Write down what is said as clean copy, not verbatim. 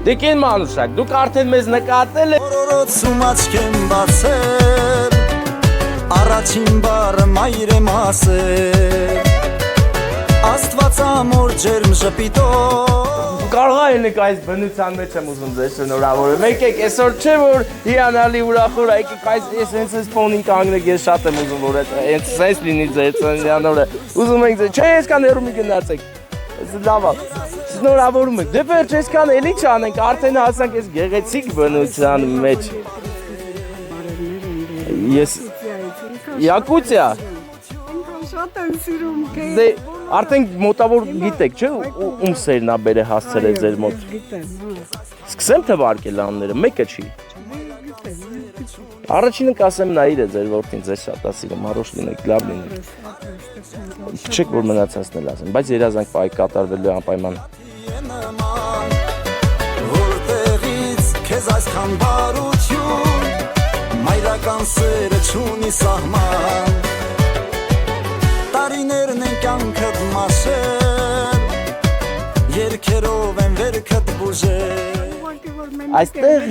Դեկին մանուշակ, դուք արդեն մեզ նկատել եք։ Օրորոցում աչքեմ բացել, առաջին բարը մայր եմ ասել, Աստված ամոր ջերմ ժպիտով։ Կարող եք այս բնության մեջ եմ ուզում ձեզ շնորհավորել։ Եկեք, այսօր չէ որ հիանալի ուրախոր, եկեք այս հենց ֆոնին կանգնեք, ես շատ եմ ուզում որ հենց sense լինի ձեր ծննդյանօրը։ Ուզում ենք ձեզ, չէ, այսքան հեռու մի գնացեք։ Լավ է։ Շնորհավորում եք։ Դե վերջ այսքան էլի չանենք, արդեն հասանք այս գեղեցիկ բնության մեջ։ Ես Յակուտիա։ Շատ եմ սիրում քեզ։ Դե արդեն մոտավոր գիտեք, չէ՞, ում սերն է բերե հասցրել ձեր մոտ։ Սկսեմ թվարկել անները, մեկը չի։ Առաջինը կասեմ Նաիր է ձեր որդին, ձեր շատ է սիրում, հարոշ լինեք, լավ լինեք։ Չեք որ մնացածն էլ ասեմ, բայց երազանք պայ կատարվելու անպայման։ Որտեղից քեզ այսքան բարություն, մայրական սերը չունի սահման, տարիներն են կյանքդ մասել, երկերով են վերքդ բուժել։ Այստեղ